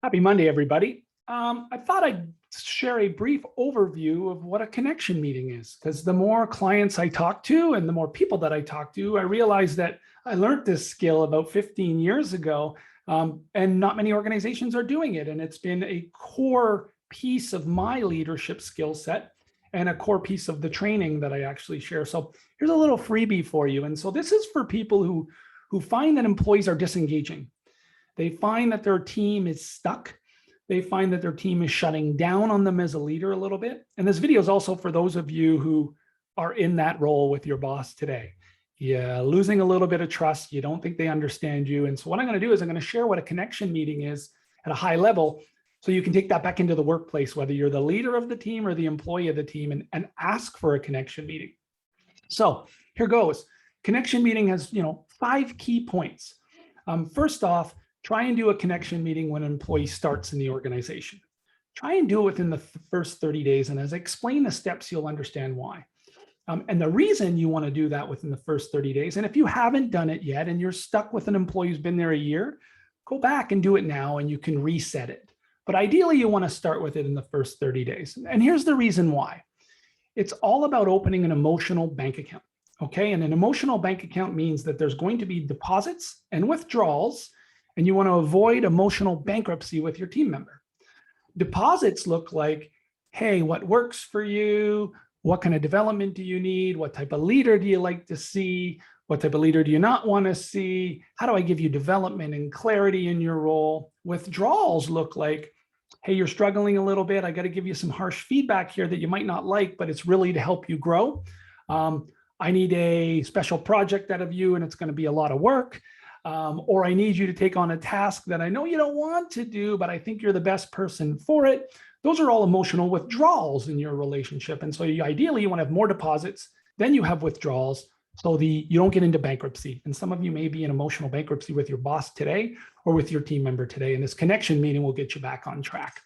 Happy Monday, everybody. I thought I'd share a brief overview of what a connection meeting is, because the more clients I talk to and the more people that I talk to, I realize that I learned this skill about 15 years ago, and not many organizations are doing it. And it's been a core piece of my leadership skill set and a core piece of the training that I actually share. So here's a little freebie for you. And so this is for people who find that employees are disengaging. They find that their team is stuck. They find that their team is shutting down on them as a leader a little bit. And this video is also for those of you who are in that role with your boss today. Yeah, losing a little bit of trust. You don't think they understand you. And so what I'm going to do is I'm going to share what a connection meeting is at a high level, so you can take that back into the workplace, whether you're the leader of the team or the employee of the team, and ask for a connection meeting. So here goes. Connection meeting has 5 key points. First off, try and do a connection meeting when an employee starts in the organization. Try and do it within the first 30 days. And as I explain the steps, you'll understand why. And the reason you want to do that within the first 30 days, and if you haven't done it yet and you're stuck with an employee who's been there a year, go back and do it now and you can reset it. But ideally, you want to start with it in the first 30 days. And here's the reason why. It's all about opening an emotional bank account. Okay. And an emotional bank account means that there's going to be deposits and withdrawals, and you want to avoid emotional bankruptcy with your team member. Deposits look like, hey, what works for you? What kind of development do you need? What type of leader do you like to see? What type of leader do you not want to see? How do I give you development and clarity in your role? Withdrawals look like, hey, you're struggling a little bit. I got to give you some harsh feedback here that you might not like, but it's really to help you grow. I need a special project out of you, and it's going to be a lot of work. Or I need you to take on a task that I know you don't want to do, but I think you're the best person for it. Those are all emotional withdrawals in your relationship. And so ideally, you want to have more deposits, then you have withdrawals, so you don't get into bankruptcy. And some of you may be in emotional bankruptcy with your boss today or with your team member today. And this connection meeting will get you back on track.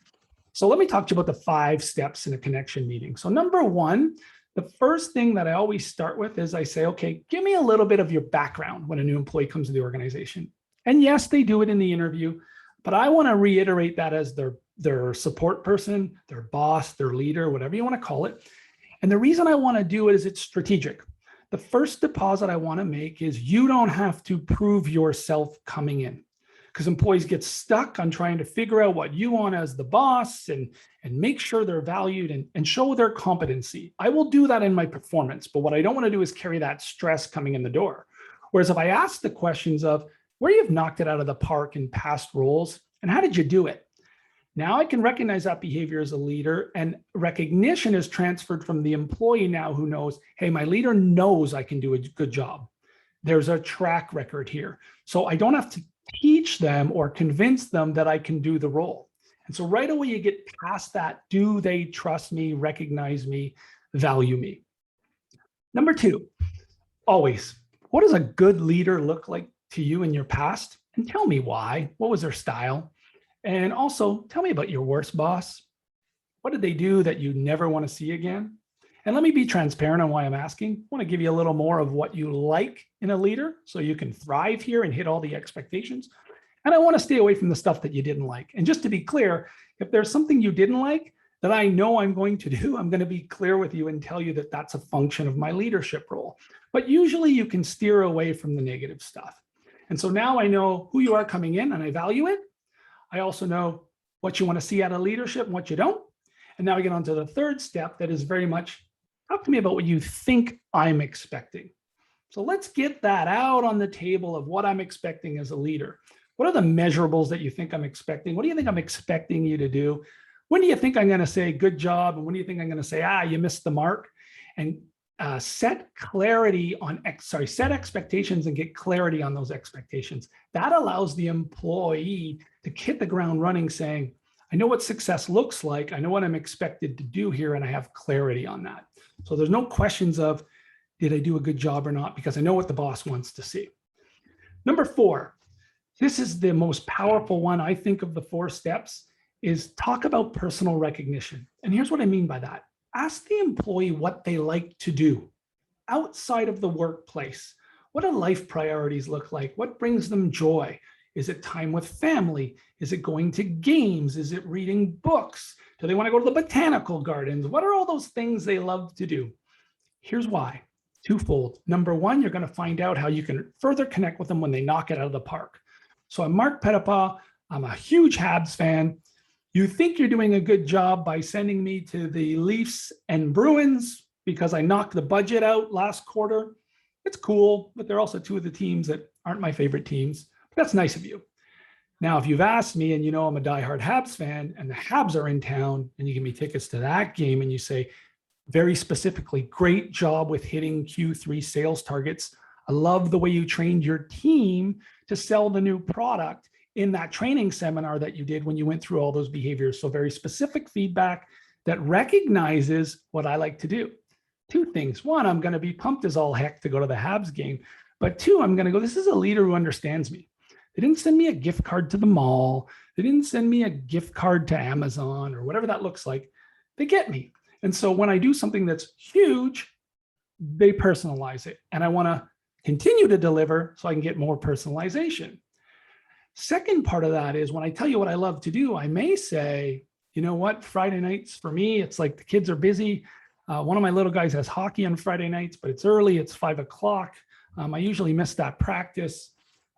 So let me talk to you about the 5 steps in a connection meeting. So number 1, the first thing that I always start with is I say, okay, give me a little bit of your background when a new employee comes to the organization. And yes, they do it in the interview, but I want to reiterate that as their support person, their boss, their leader, whatever you want to call it. And the reason I want to do it is it's strategic. The first deposit I want to make is you don't have to prove yourself coming in, because employees get stuck on trying to figure out what you want as the boss and make sure they're valued and show their competency. I will do that in my performance, but what I don't want to do is carry that stress coming in the door. Whereas if I ask the questions of where you've knocked it out of the park in past roles and how did you do it? Now I can recognize that behavior as a leader, and recognition is transferred from the employee now who knows, hey, my leader knows I can do a good job. There's a track record here. So I don't have to teach them or convince them that I can do the role. And so right away, you get past that. Do they trust me, recognize me, value me? Number 2, always, what does a good leader look like to you in your past? And tell me why. What was their style? And also tell me about your worst boss. What did they do that you never want to see again? And let me be transparent on why I'm asking. I want to give you a little more of what you like in a leader so you can thrive here and hit all the expectations. And I want to stay away from the stuff that you didn't like. And just to be clear, if there's something you didn't like that I know I'm going to do, I'm going to be clear with you and tell you that that's a function of my leadership role. But usually you can steer away from the negative stuff. And so now I know who you are coming in and I value it. I also know what you want to see out of leadership and what you don't. And now we get on to the 3rd step that is very much, talk to me about what you think I'm expecting. So let's get that out on the table of what I'm expecting as a leader. What are the measurables that you think I'm expecting? What do you think I'm expecting you to do? When do you think I'm going to say good job? And when do you think I'm going to say, you missed the mark? And set expectations and get clarity on those expectations. That allows the employee to hit the ground running saying, I know what success looks like. I know what I'm expected to do here, and I have clarity on that. So there's no questions of, did I do a good job or not? Because I know what the boss wants to see. Number 4, this is the most powerful one, I think, of the 4 steps, is talk about personal recognition. And here's what I mean by that. Ask the employee what they like to do outside of the workplace. What do life priorities look like? What brings them joy? Is it time with family? Is it going to games? Is it reading books? Do they want to go to the botanical gardens? What are all those things they love to do? Here's why. Twofold. Number one, you're going to find out how you can further connect with them when they knock it out of the park. So I'm Mark Pettipaw. I'm a huge Habs fan. You think you're doing a good job by sending me to the Leafs and Bruins because I knocked the budget out last quarter. It's cool, but they're also two of the teams that aren't my favorite teams. But that's nice of you. Now, if you've asked me and you know I'm a diehard Habs fan and the Habs are in town and you give me tickets to that game and you say, very specifically, great job with hitting Q3 sales targets. I love the way you trained your team to sell the new product in that training seminar that you did when you went through all those behaviors. So very specific feedback that recognizes what I like to do. Two things. One, I'm going to be pumped as all heck to go to the Habs game. But two, I'm going to go, this is a leader who understands me. They didn't send me a gift card to the mall. They didn't send me a gift card to Amazon or whatever that looks like. They get me. And so when I do something that's huge, they personalize it. And I want to continue to deliver so I can get more personalization. Second part of that is when I tell you what I love to do, I may say, you know what, Friday nights for me, it's like the kids are busy. One of my little guys has hockey on Friday nights, but it's early, it's 5 o'clock. I usually miss that practice.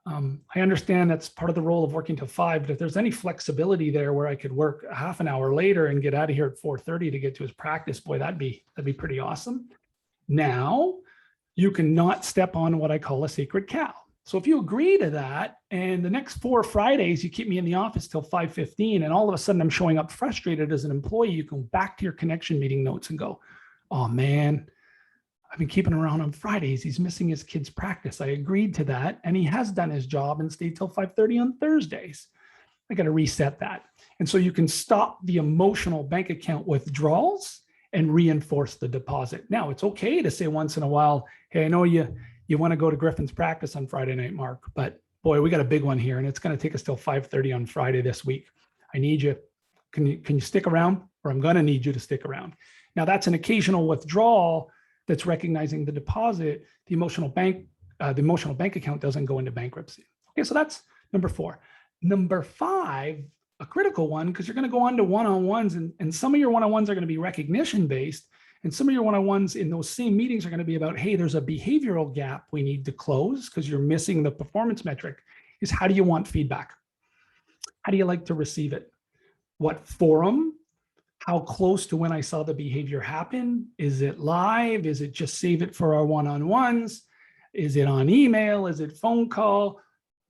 I understand that's part of the role of working till 5, but if there's any flexibility there where I could work a half an hour later and get out of here at 4:30 to get to his practice, boy, that'd be pretty awesome. Now, you cannot step on what I call a sacred cow. So if you agree to that, and the next 4 Fridays, you keep me in the office till 5:15, and all of a sudden I'm showing up frustrated as an employee, you can go back to your connection meeting notes and go, oh man, I've been keeping him around on Fridays. He's missing his kid's practice. I agreed to that, and he has done his job and stayed till 5:30 on Thursdays. I got to reset that. And so you can stop the emotional bank account withdrawals and reinforce the deposit. Now, it's okay to say once in a while, hey, I know you want to go to Griffin's practice on Friday night, Mark, but boy, we got a big one here, and it's going to take us till 5:30 on Friday this week. I need you. Can you stick around, or I'm going to need you to stick around? Now, that's an occasional withdrawal that's recognizing the deposit. The emotional bank account doesn't go into bankruptcy. Okay, so that's number 4. Number 5, a critical one, because you're going to go on to one-on-ones, and some of your one-on-ones are going to be recognition based, and some of your one-on-ones in those same meetings are going to be about, hey, there's a behavioral gap we need to close because you're missing the performance metric. Is how do you want feedback? How do you like to receive it? What forum? How close to when I saw the behavior happen? Is it live? Is it just save it for our one-on-ones? Is it on email? Is it phone call?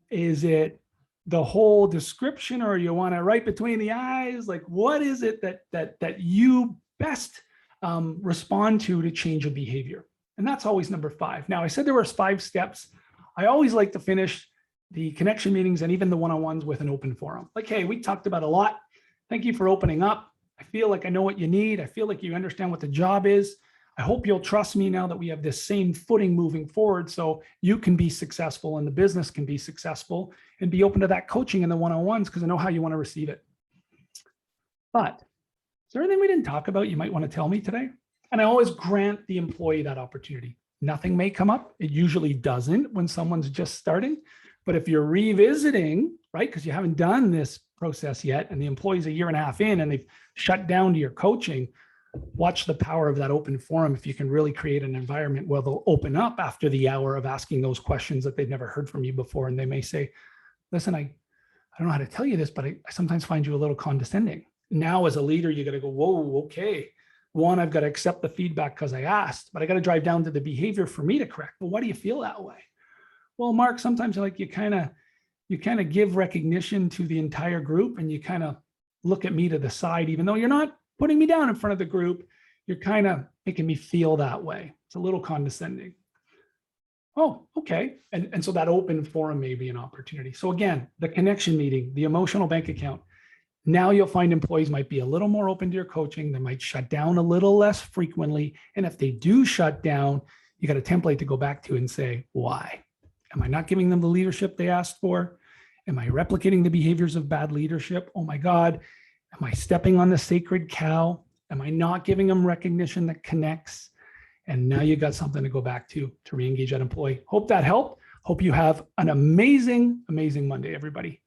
Is it the whole description, or you want to write between the eyes? Like, what is it that you best respond to change a behavior? And that's always number 5. Now, I said there were 5 steps. I always like to finish the connection meetings and even the one-on-ones with an open forum. Like, hey, we talked about a lot. Thank you for opening up. I feel like I know what you need. I feel like you understand what the job is. I hope you'll trust me now that we have this same footing moving forward so you can be successful and the business can be successful, and be open to that coaching in the one-on-ones because I know how you want to receive it. But is there anything we didn't talk about you might want to tell me today? And I always grant the employee that opportunity. Nothing may come up. It usually doesn't when someone's just starting. But if you're revisiting, right, because you haven't done this process yet, and the employee's a year and a half in and they've shut down to your coaching, watch the power of that open forum. If you can really create an environment where they'll open up after the hour of asking those questions that they've never heard from you before. And they may say, listen, I don't know how to tell you this, but I sometimes find you a little condescending. Now, as a leader, you got to go, whoa, okay. One, I've got to accept the feedback because I asked, but I got to drive down to the behavior for me to correct. Well, why do you feel that way? Well, Mark, sometimes like you kind of give recognition to the entire group, and you kind of look at me to the side, even though you're not putting me down in front of the group. You're kind of making me feel that way. It's a little condescending. Oh, okay. And so that open forum may be an opportunity. So again, the connection meeting, the emotional bank account. Now you'll find employees might be a little more open to your coaching. They might shut down a little less frequently. And if they do shut down, you got a template to go back to and say, why? Am I not giving them the leadership they asked for? Am I replicating the behaviors of bad leadership? Oh my God. Am I stepping on the sacred cow? Am I not giving them recognition that connects? And now you got something to go back to re-engage that employee. Hope that helped. Hope you have an amazing, amazing Monday, everybody.